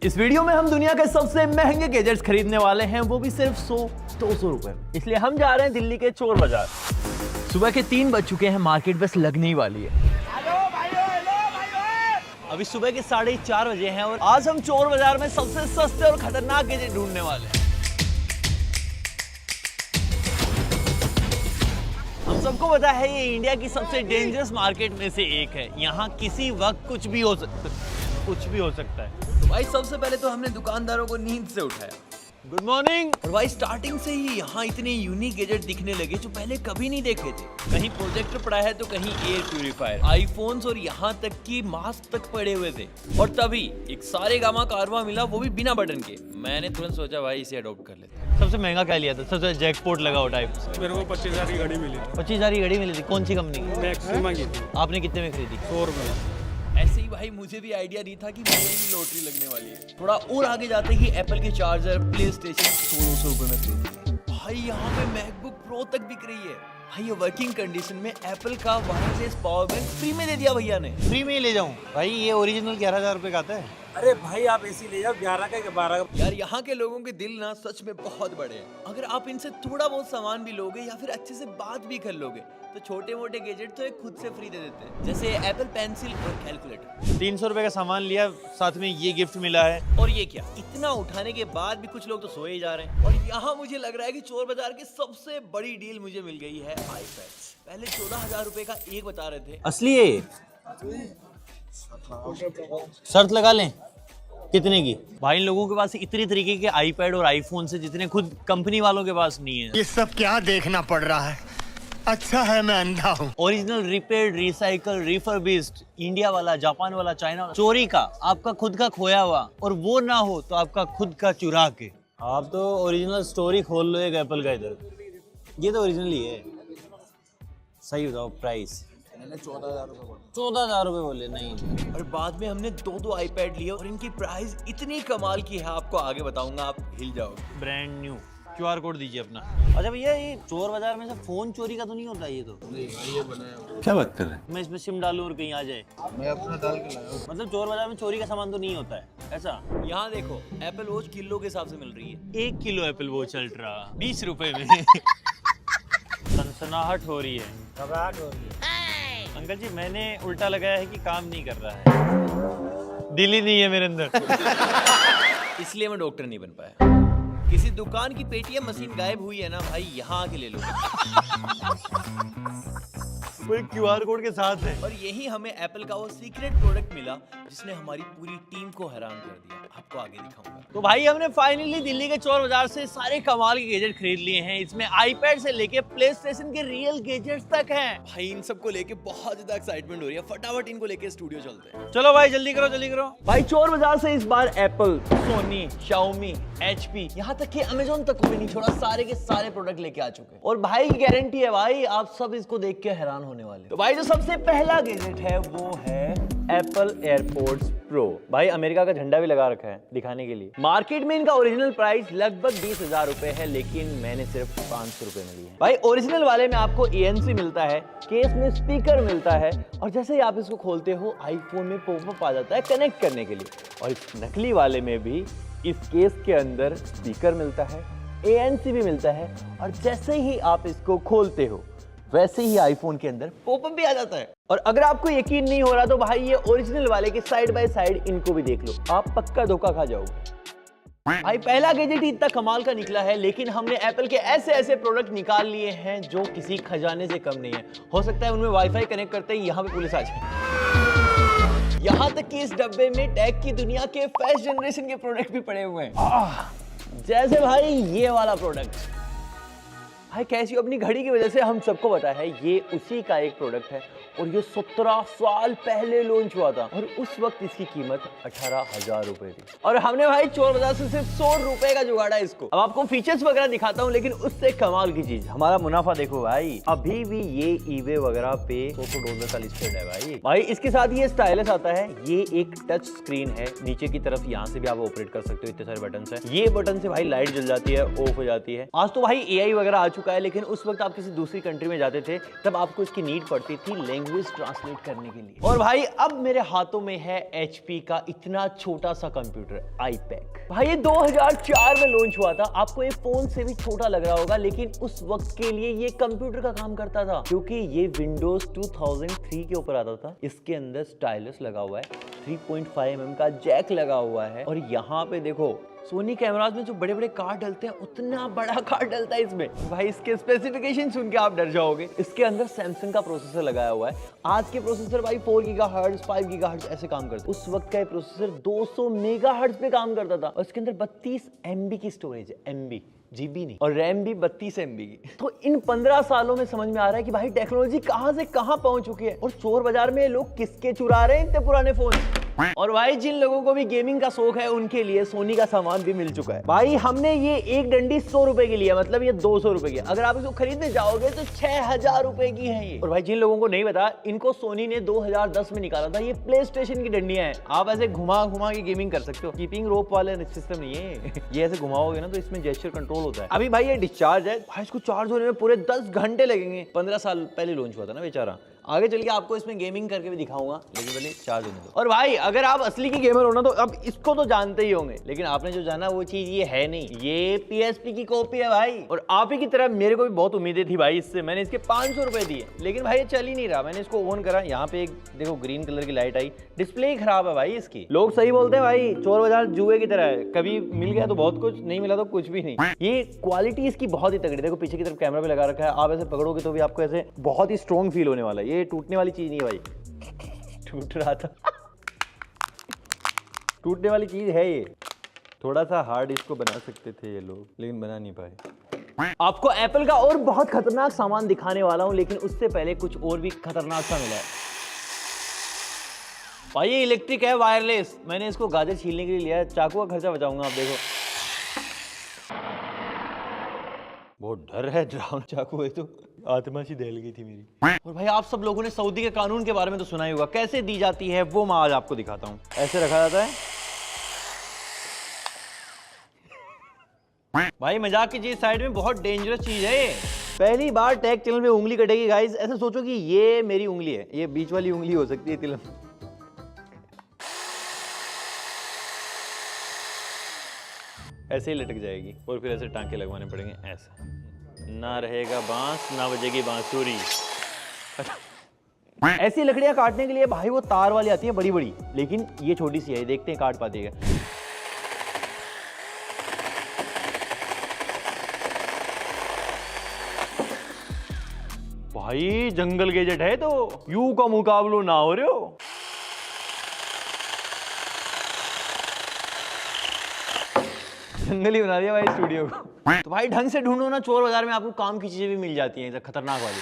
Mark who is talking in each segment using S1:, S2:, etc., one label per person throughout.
S1: इस वीडियो में हम दुनिया के सबसे महंगे गैजेट्स खरीदने वाले हैं, वो भी सिर्फ 100-200 रुपए में। इसलिए हम जा रहे हैं दिल्ली के चोर बाजार। सुबह के 3 बज चुके हैं, मार्केट बस लगने ही वाली है। अभी सुबह के 4:30 बजे हैं और आज हम चोर बाजार में सबसे सस्ते और खतरनाक गैजेट ढूंढने वाले हैं। हम सबको पता है ये इंडिया की सबसे डेंजरस मार्केट में से एक है। यहाँ किसी वक्त कुछ भी हो सकता है। तो भाई सबसे पहले तो हमने दुकानदारों को नींद से उठाया। Good morning. और भाई स्टार्टिंग से ही यहाँ इतने यूनिक गैजेट दिखने लगे जो पहले कभी नहीं देखे थे। कहीं प्रोजेक्टर पड़ा है तो कहीं एयर प्यूरिफायर, आईफोन्स और यहाँ तक कि मास्क तक पड़े हुए थे। और तभी एक सारेगामा कारवां मिला, वो भी बिना बटन के। मैंने तुरंत सोचा भाई इसे अडॉप्ट कर लेते हैं। सबसे महंगा क्या लिया था? सबसे जैकपॉट लगा हो टाइप?
S2: मेरे को 25,000 की घड़ी मिली।
S1: 25,000 की घड़ी मिली थी? कौन सी कंपनी की?
S2: मैक्सिमा की थी।
S1: आपने कितने में खरीदी?
S2: 100 रुपये।
S1: ऐसे ही भाई मुझे भी आइडिया नहीं था कि मेरी भी लॉटरी लगने वाली है। थोड़ा और आगे जाते ही एप्पल के चार्जर, प्ले स्टेशन 100-200 रुपए में खरीदी। भाई यहाँ पे मैकबुक प्रो तक बिक रही है। भाई ये वर्किंग कंडीशन में एप्पल का वायरलेस पावर बैंक फ्री में दे दिया भैया ने।
S3: फ्री में ही ले जाऊं भाई? ये ओरिजिनल 11,000 रुपए का आता है।
S2: अरे भाई आप एसी ले जाओ 11 का 12 का।
S1: यार यहाँ के लोगों के दिल ना सच में बहुत बड़े हैं। अगर आप इनसे थोड़ा बहुत सामान भी लोगे या फिर अच्छे से बात भी कर लोगे तो छोटे मोटे गैजेट तो एक खुद से फ्री दे देते हैं, जैसे एप्पल पेंसिल और कैलकुलेटर।
S3: 300 रुपए का सामान लिया, साथ में ये गिफ्ट मिला है।
S1: और ये क्या, इतना उठाने के बाद भी कुछ लोग तो सोए ही जा रहे हैं। और यहाँ मुझे लग रहा है कि चोर बाजार की सबसे बड़ी डील मुझे मिल गई है, आईपैड। पहले 14,000 रुपए का एक बता रहे थे।
S3: असली है? शर्त लगा लें कितने की?
S1: भाई इन लोगों के पास इतनी तरीके के आईपैड और आईफोन से जितने खुद कंपनी वालों के पास नहीं है।
S4: ये सब क्या देखना पड़ रहा है? अच्छा है मैं अंधा हूँ।
S1: Original, repaired, recycle, refurbished, India वाला, जापान वाला, चाइना वाला। चोरी का, आपका खुद का खोया हुआ, और वो ना हो तो आपका खुद का चुरा के।
S3: आप तो ओरिजिनल स्टोरी खोल लो एक एप्पल का इधर। ये तो ओरिजिनल ही है। सही बताओ प्राइस। 14,000 रुपए बोले। नहीं,
S1: और बाद में हमने 2 आईपैड लिए और इनकी प्राइस इतनी कमाल की है, आपको आगे बताऊंगा, आप हिल जाओगे।
S3: Brand new. QR कोड दीजिए अपना। अच्छा भैया, ये चोर बाजार में से फोन चोरी का तो नहीं होता? ये तो
S2: ये बनाया।
S4: क्या बात कर रहे हैं?
S3: मैं इसमें सिम डालूं और कहीं आ जाए?
S2: मैं अपना डाल के लाया हूं।
S3: मतलब चोर बाजार में चोरी का सामान तो नहीं होता है ऐसा?
S1: यहाँ देखो, एप्पल वॉच किलो के हिसाब से मिल रही है।
S3: 1 किलो एप्पल वॉच अल्ट्रा 20 रुपए में। सनसनाहट हो रही है,
S2: घबराहट हो रही है।
S3: अंकल जी मैंने उल्टा लगाया है कि काम नहीं कर रहा है, दिल ही नहीं है मेरे अंदर।
S1: इसलिए मैं डॉक्टर नहीं बन पाया। किसी दुकान की पेटीएम मशीन गायब हुई है ना भाई, यहाँ आके ले लो।
S3: वो QR कोड के साथ है।
S1: और यही हमें एप्पल का वो सीक्रेट प्रोडक्ट मिला जिसने हमारी पूरी टीम को हैरान कर दिया। आपको आगे दिखाऊंगा। तो भाई हमने फाइनली दिल्ली के चोर बाजार से सारे कमाल के गैजेट खरीद लिए हैं। इसमें आईपैड से लेके प्ले स्टेशन के रियल गैजेट्स तक हैं। भाई इन सबको लेके बहुत ज्यादा एक्साइटमेंट हो रही है। फटाफट इनको लेके स्टूडियो चलते हैं।
S3: चलो भाई जल्दी करो जल्दी करो।
S1: भाई चोर बाजार से इस बार एप्पल, सोनी, शाओमी, HP, यहाँ तक कि अमेजोन तक को भी नहीं छोड़ा, सारे के सारे प्रोडक्ट लेके आ चुके हैं। और भाई गारंटी है भाई, आप सब इसको देख के हैरान होने वाले। तो भाई जो सबसे पहला गैजेट है वो है एप्पल एयरपोर्ट्स प्रो। भाई अमेरिका का झंडा भी लगा रखा है दिखाने के लिए। मार्केट में इनका ओरिजिनल प्राइस लगभग 20,000 रुपए है, लेकिन मैंने सिर्फ 500 रुपए में लिया। भाई ओरिजिनल वाले में आपको ANC मिलता है, केस में स्पीकर मिलता है, और जैसे ही आप इसको खोलते हो आईफोन में पॉपअप आ जाता है कनेक्ट करने के लिए। और इस नकली वाले में भी इस केस के अंदर स्पीकर मिलता है, ANC भी मिलता है, और जैसे ही आप इसको खोलते हो वैसे ही आईफोन के अंदर पॉपअप भी आ जाता है। और अगर आपको यकीन नहीं हो रहा तो भाई ये ओरिजिनल वाले के साइड बाय साइड इनको भी देख लो, आप पक्का धोखा खा जाओगे। भाई पहला गैजेट ही इतना कमाल का निकला है, लेकिन हमने एप्पल के ऐसे ऐसे प्रोडक्ट निकाल लिए हैं जो किसी खजाने से कम नहीं है। हो सकता है उनमें वाईफाई कनेक्ट करते ही यहाँ पे पुलिस आ जाए। यहाँ तक कि इस डब्बे में टेक की दुनिया के फर्स्ट जनरेशन के प्रोडक्ट भी पड़े हुए हैं। जैसे भाई ये वाला प्रोडक्ट। भाई कैसी अपनी घड़ी की वजह से हम सबको पता है ये उसी का एक प्रोडक्ट है, और ये 17 साल पहले लॉन्च हुआ था, और उस वक्त इसकी कीमत 18,000 रुपए थी। और हमने भाई चोर बाजार से सिर्फ 100 रुपए का जुगाड़ा है इसको। अब आपको फीचर्स वगैरह दिखाता हूँ, लेकिन उससे कमाल की चीज, हमारा मुनाफा देखो भाई। अभी भी ये ईबे वगैरह पे $100 का लिस्टेड है भाई। भाई इसके साथ ये स्टाइलस आता है, ये एक टच स्क्रीन है, नीचे की तरफ यहाँ से भी आप ऑपरेट कर सकते हो, इतने सारे बटन है। ये बटन से भाई लाइट जल जाती है, ऑफ हो जाती है। आज तो भाई AI वगैरह आ चुका है, लेकिन उस वक्त आप किसी दूसरी कंट्री में जाते थे तब आपको इसकी नीड पड़ती थी लैंग्वेज ट्रांसलेट करने के लिए। और भाई अब मेरे हाथों में है HP का इतना छोटा सा कंप्यूटर iPad। भाई ये 2004 में लॉन्च हुआ था। आपको ये फोन से भी छोटा लग रहा होगा, लेकिन उस वक्त के लिए ये कंप्यूटर का काम करता था, क्योंकि ये Windows 2003 के ऊपर आता था। इसके अंदर स्टाइलस लगा हुआ है, 3.5 mm का जैक लगा हुआ है, और यहाँ पे देखो सोनी कैमराज में जो बड़े बड़े कार्ड डलते हैं उतना बड़ा कार्ड डलता है इसमें। भाई इसके स्पेसिफिकेशन सुन के आप डर जाओगे। इसके अंदर सैमसंग का प्रोसेसर लगाया हुआ है। आज के प्रोसेसर भाई 4 गीगाहर्ट्ज 5 गीगाहर्ट्ज ऐसे काम करते हैं। उस वक्त का ये प्रोसेसर 200 मेगाहर्ट्ज पे काम करता था, और इसके अंदर 32 MB की स्टोरेज है, MB GB नहीं, और रैम भी 32 MB की। तो इन 15 सालों में समझ में आ रहा है कि भाई टेक्नोलॉजी कहां से कहां पहुंच चुकी है, और चोर बाजार में लोग किसके चुरा रहे हैं इतने पुराने फोन। और भाई जिन लोगों को भी गेमिंग का शौक है उनके लिए सोनी का सामान भी मिल चुका है। भाई हमने ये एक डंडी 100 रुपए की लिया, मतलब ये 200 रुपए की। अगर आप इसको खरीदने जाओगे तो 6000 रुपए की है ये। और भाई जिन लोगों को नहीं पता, इनको सोनी ने 2010 में निकाला था। ये प्ले स्टेशन की डंडियां हैं, आप ऐसे घुमा घुमा के गेमिंग कर सकते हो। कीपिंग रोप वाले सिस्टम नहीं है ये ऐसे घुमाओगे ना तो इसमें जेस्चर कंट्रोल होता है। अभी भाई ये डिस्चार्ज है, भाई इसको चार्ज होने में पूरे 10 घंटे लगेंगे। 15 साल पहले लॉन्च हुआ था ना बेचारा। आगे चल के आपको इसमें गेमिंग करके भी दिखाऊंगा, लेकिन पहले चार्ज होने दो। और भाई अगर आप असली की गेमर हो ना तो अब इसको तो जानते ही होंगे, लेकिन आपने जो जाना वो चीज ये है नहीं, ये PSP की कॉपी है भाई। और आप ही की तरह मेरे को भी बहुत उम्मीदें थी भाई इससे। मैंने इसके 500 रुपए दिए, लेकिन भाई ये चल ही नहीं रहा। मैंने इसको ऑन करा, यहाँ पे एक देखो ग्रीन कलर की लाइट आई, डिस्प्ले ही खराब है भाई इसकी। लोग सही बोलते हैं भाई, चोर बाजार जुए की तरह है, कभी मिल गया तो बहुत कुछ, नहीं मिला तो कुछ भी नहीं। ये क्वालिटी इसकी बहुत ही तगड़ी, देखो पीछे की तरफ कैमरा भी लगा रखा है, आप ऐसे पकड़ोगे तो भी आपको ऐसे बहुत ही स्ट्रॉन्ग फील होने वाला है। ये टूटने वाली चीज नहीं है भाई, टूट रहा था टूटने वाली चीज है ये। थोड़ा सा हार्ड इसको बना सकते थे ये लोग, लेकिन बना नहीं पाए। आपको एप्पल का और बहुत खतरनाक सामान दिखाने वाला हूं, लेकिन उससे पहले कुछ और भी खतरनाक सा मिला है भाई। ये इलेक्ट्रिक है, वायरलेस। मैंने इसको गाजर छीलने के लिए लिया है, चाकू का खर्चा बचाऊंगा। आप देखो बहुत डर है, डरावना चाकू है तो आत्मा सी दहल गई थी मेरी। और भाई आप सब लोगों ने सऊदी के कानून के बारे में तो सुना ही होगा, कैसे दी जाती है वो मैं आज आपको दिखाता हूँ। ऐसे रखा जाता है भाई, मजाक की चीज साइड में, बहुत डेंजरस चीज है ये। पहली बार टेक चैनल में उंगली कटेगी गाइस। ऐसे सोचो कि ये मेरी उंगली है, ये बीच वाली उंगली हो सकती है तिलम। ऐसे ही लटक जाएगी, और फिर ऐसे टांके लगवाने पड़ेंगे। ऐसा ना रहेगा बांस, ना बजेगी बांसुरी। ऐसी लकड़ियां काटने के लिए भाई वो तार वाली आती है बड़ी बड़ी, लेकिन ये छोटी सी है, देखते हैं काट पाती है। भाई जंगल गैजेट है तो यू का मुकाबलो ना हो रहे हो। जंगल ही बना दिया भाई स्टूडियो को। तो भाई ढंग से ढूंढो ना, चोर बाजार में आपको काम की चीजें भी मिल जाती हैं खतरनाक वाली।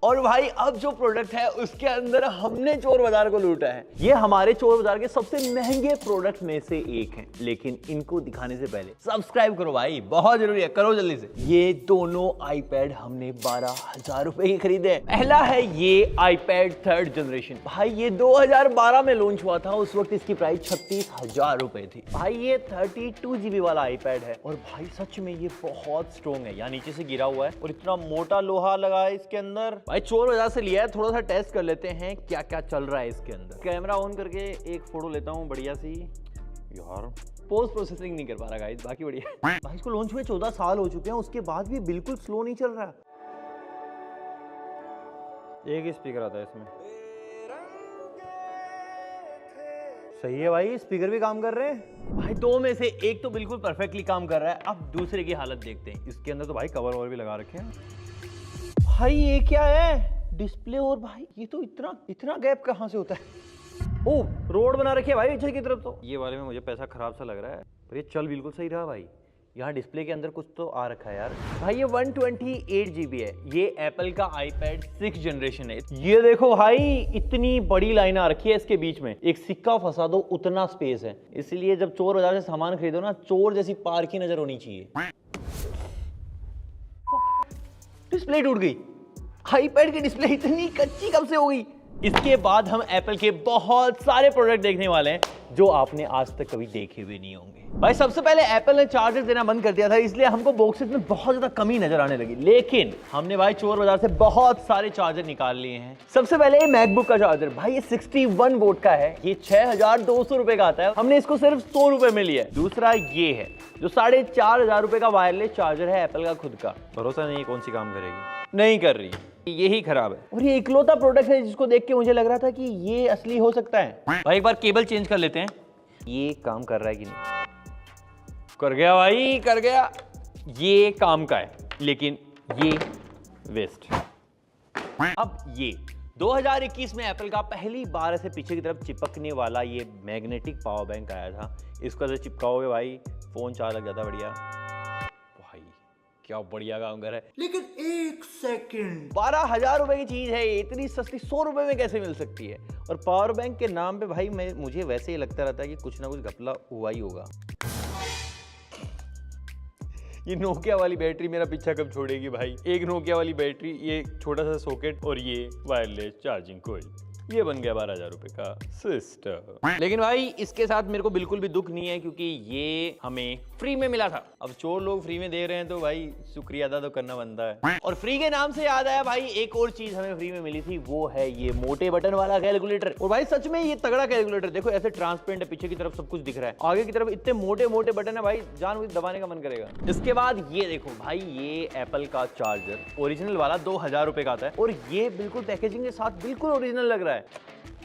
S1: और भाई अब जो प्रोडक्ट है उसके अंदर हमने चोर बाजार को लूटा है। ये हमारे चोर बाजार के सबसे महंगे प्रोडक्ट में से एक है, लेकिन इनको दिखाने से पहले सब्सक्राइब करो भाई, बहुत जरूरी है, करो जल्दी से। ये दोनों iPad हमने 12,000 रुपए के खरीदे हैं। पहला है ये iPad 3rd जनरेशन। भाई ये 2012 में लॉन्च हुआ था, उस वक्त इसकी प्राइस 36,000 रुपए थी। भाई ये 32 GB वाला iPad है, और भाई सच में ये बहुत स्ट्रॉन्ग है। यहाँ नीचे से गिरा हुआ है और इतना मोटा लोहा लगा है इसके अंदर। भाई चोर बाजार से लिया है, थोड़ा सा टेस्ट कर लेते हैं क्या क्या चल रहा है इसके अंदर। कैमरा ऑन करके एक फोटो लेता हूँ बढ़िया सी। यार पोस्ट प्रोसेसिंग नहीं कर पा रहा गाइस, बाकी बढ़िया। भाई इसको लॉन्च हुए 14 साल हो चुके हैं, उसके बाद भी बिल्कुल स्लो नहीं चल रहा। एक ही स्पीकर आता है इसमें, सही है भाई, स्पीकर भी काम कर रहे हैं। भाई दो में से एक तो बिल्कुल परफेक्टली काम कर रहा है। अब दूसरे की हालत देखते हैं। इसके अंदर तो भाई कवर और भी लगा रखे हैं। भाई ये क्या है, डिस्प्ले, और भाई ये तो इतना गैप कहाँ से होता है। ओ रोड बना रखी है भाई पीछे की तरफ। तो ये वाले में मुझे पैसा खराब सा लग रहा है, पर ये चल बिल्कुल सही रहा भाई। यहाँ डिस्प्ले के अंदर कुछ तो आ रखा है यार। भाई ये 128 GB है। ये एप्पल का iPad 6th जनरेशन है। ये देखो भाई इतनी बड़ी लाइन आ रखी है इसके बीच में, एक सिक्का फंसा दो उतना स्पेस है। इसलिए जब चोर बाजार से सामान खरीदो ना, चोर जैसी पार्क की नजर होनी चाहिए। डिस्प्ले टूट गई। iPad की डिस्प्ले इतनी कच्ची कब से हो गई। इसके बाद हम एप्पल के बहुत सारे प्रोडक्ट देखने वाले हैं जो आपने आज तक कभी देखे भी नहीं होंगे। भाई सबसे पहले एप्पल ने चार्जर देना बंद कर दिया था, इसलिए हमको बॉक्सेस में बहुत ज्यादा कमी नजर आने लगी। लेकिन हमने भाई चोर बाजार से बहुत सारे चार्जर निकाल लिए हैं। सबसे पहले ये मैकबुक का चार्जर, भाई ये 61 वोल्ट का है, ये 6200 रुपए का आता है, हमने इसको सिर्फ 100 रुपए में लिया है। दूसरा ये है जो 4500 रुपए का वायरलेस चार्जर है एप्पल का खुद का, भरोसा नहीं है कौन सी काम करेगी, नहीं कर रही, यही खराब है। और ये इकलौता प्रोडक्ट है जिसको देख के मुझे लग रहा था कि ये असली हो सकता है। भाई एक बार केबल चेंज कर लेते हैं, ये काम कर रहा है कि नहीं। कर गया भाई, कर गया, ये काम का है, लेकिन ये वेस्ट। अब ये 2021 में एप्पल का पहली बार ऐसे पीछे की तरफ चिपकने वाला ये मैग्नेटिक पावर बैंक आया था। इसको ऐसे चिपकाओगे भाई फोन चार्ज लग जाता बढ़िया। भाई क्या बढ़िया काम कर रहा है। लेकिन एक सेकंड, 12,000 रुपए की चीज है, इतनी सस्ती 100 रुपए में कैसे मिल सकती है? और पावर बैंक के नाम पे भाई मुझे वैसे ही लगता रहता है कि कुछ ना कुछ घपला हुआ ही होगा। ये नोकिया वाली बैटरी मेरा पीछा कब छोड़ेगी भाई? एक नोकिया वाली बैटरी, ये छोटा सा सॉकेट और ये वायरलेस चार्जिंग कॉइल, ये बन गया 12,000 रुपए का सिस्टम। लेकिन भाई इसके साथ मेरे को बिल्कुल भी दुख नहीं है क्योंकि ये हमें फ्री में मिला था। अब चोर लोग फ्री में दे रहे हैं तो भाई शुक्रिया अदा तो करना बनता है। और फ्री के नाम से याद आया भाई, एक और चीज हमें फ्री में मिली थी, वो है ये मोटे बटन वाला कैलकुलेटर। और भाई सच में ये तगड़ा कैलकुलेटर, देखो ऐसे ट्रांसपेरेंट है, पीछे की तरफ सब कुछ दिख रहा है, आगे की तरफ इतने मोटे मोटे बटन है भाई, जान दबाने का मन करेगा। इसके बाद ये देखो भाई, ये एप्पल का चार्जर ओरिजिनल वाला 2,000 रुपए का आता है और ये बिल्कुल पैकेजिंग के साथ बिल्कुल ओरिजिनल लग रहा है।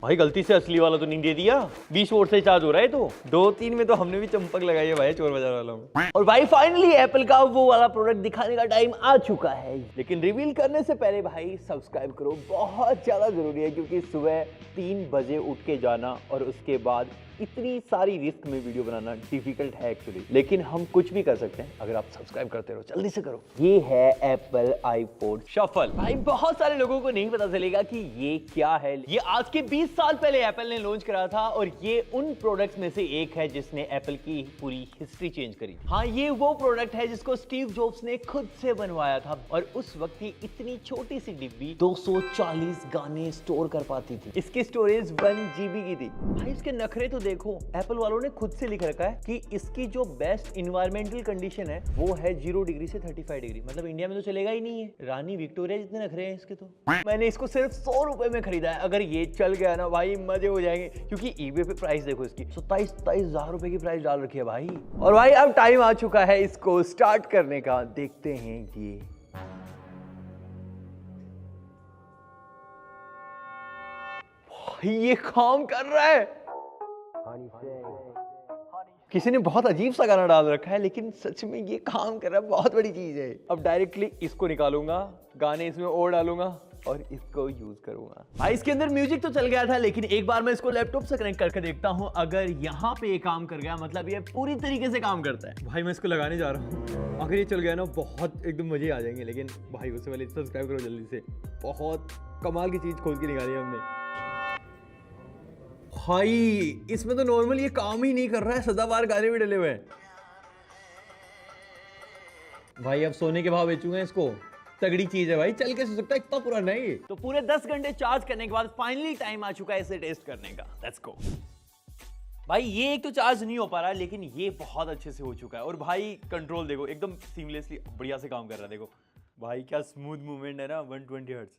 S1: भाई गलती से असली वाला तो नहीं दे दिया, 20 वोल्ट से चार्ज हो रहा है। तो 2-3 में तो हमने भी चंपक लगाई है भाई चोर बाजार वालों में। और भाई फाइनली एप्पल का वो वाला प्रोडक्ट दिखाने का टाइम आ चुका है, लेकिन रिवील करने से पहले भाई सब्सक्राइब करो, बहुत ज्यादा जरूरी है क्योंकि सुबह 3 बजे उठ के जाना और उसके बाद इतनी सारी रिस्क में वीडियो बनाना डिफिकल्ट है एक्चुअली, लेकिन हम कुछ भी कर सकते हैं अगर आप सब्सक्राइब करते रहो। जल्दी से करो। ये है एप्पल आईपॉड शफल। भाई बहुत सारे लोगों को नहीं पता चलेगा कि ये क्या है। ये आज के 20 साल पहले एप्पल ने लॉन्च करा था और ये उन प्रोडक्ट्स में से एक है जिसने एप्पल की पूरी हिस्ट्री चेंज करी। हाँ, ये वो प्रोडक्ट है जिसको स्टीव जॉब्स ने खुद से बनवाया था और उस वक्त ये इतनी छोटी सी डिब्बी 240 गाने स्टोर कर पाती थी। इसकी स्टोरेज 1 GB की थी। भाई इसके नखरे तो देखो, एप्पल वालों ने खुद से लिख रखा है कि इसकी जो बेस्ट इन्वायरमेंटल कंडीशन है वो है 0 डिग्री से 35 डिग्री। मतलब इंडिया में तो चलेगा ही नहीं है। रानी विक्टोरिया जितने नखरे हैं इसके। तो मैंने इसको सिर्फ 100 रुपए में खरीदा है। अगर ये चल गया ना भाई मजे हो जाएंगे, क्योंकि ईबे पे प्राइस देखो इसकी 27,000 रुपए की प्राइस डाल रखी है भाई। और भाई अब टाइम आ चुका है इसको स्टार्ट करने का। देखते हैं ये काम कर रहा है। किसी ने बहुत अजीब सा गाना डाल रखा है, लेकिन सच में ये काम कर रहा है, बहुत बड़ी चीज है। अब डायरेक्टली इसको निकालूंगा, गाने इसमें और डालूंगा और इसको यूज करूंगा। भाई इसके अंदर म्यूजिक तो चल गया था, लेकिन एक बार मैं इसको लैपटॉप से कनेक्ट करके देखता हूं। अगर यहाँ पे ये काम कर गया मतलब ये पूरी तरीके से काम करता है। भाई मैं इसको लगाने जा रहा हूँ, अगर ये चल गया ना बहुत एकदम मजे आ जाएंगे। लेकिन भाई उससे पहले सब्सक्राइब करो जल्दी से, बहुत कमाल की चीज खोल के निकाली है हमने। भाई इसमें तो नॉर्मल ये काम ही नहीं कर रहा है, सदाबहार गाने भी डले हुए हैं। भाई अब सोने के भाव बेचूंगा इसको, तगड़ी चीज है भाई, चल के सो सकता है, इतना पुराना है ये। तो पूरे 10 घंटे चार्ज करने के बाद फाइनली टाइम आ चुका है इसे टेस्ट करने का। Let's go. भाई ये एक तो चार्ज नहीं हो पा रहा है, लेकिन ये बहुत अच्छे से हो चुका है। और भाई कंट्रोल देखो, एकदम सीमलेसली बढ़िया से काम कर रहा है। देखो भाई क्या स्मूथ मूवमेंट है ना, 120 हर्ट्ज।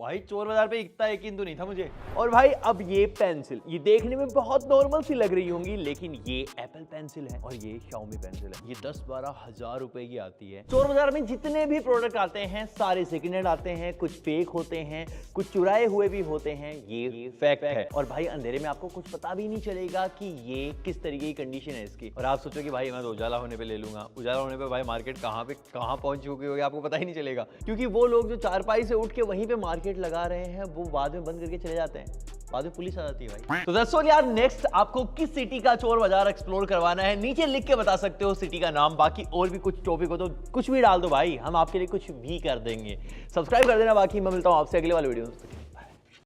S1: भाई चोर बाजार पे इतना यकीन तो नहीं था मुझे। और भाई अब ये पेंसिल, ये देखने में बहुत नॉर्मल सी लग रही होंगी, लेकिन ये एप्पल पेंसिल है और ये शाओमी पेंसिल है। ये 10-12 हजार रुपए की आती है। चोर बाजार में जितने भी प्रोडक्ट आते हैं सारे सेकंड हैंड आते हैं, कुछ फेक होते हैं, कुछ चुराए हुए भी होते हैं। ये फैक्ट है। और भाई अंधेरे में आपको कुछ पता भी नहीं चलेगा कि ये किस तरीके की कंडीशन है इसकी। और आप सोचो कि भाई मैं तो उजाला होने पे ले लूंगा, उजाला होने पे भाई मार्केट कहाँ पहुंच चुकी होगी आपको पता ही नहीं चलेगा, क्योंकि वो लोग जो चारपाई से उठ के वहीं पे मार्केट लगा रहे हैं वो बाद में बंद करके चले जाते हैं, बाद में पुलिस आ जाती है भाई। तो दोस्तों यार नेक्स्ट आपको किस सिटी का चोर बाजार एक्सप्लोर करवाना है नीचे लिख के बता सकते हो सिटी का नाम। बाकी और भी कुछ टॉपिक हो तो कुछ भी डाल दो भाई, हम आपके लिए कुछ भी कर देंगे। सब्सक्राइब कर देना। बाकी मैं मिलता हूं आपसे अगले वाले वीडियो में।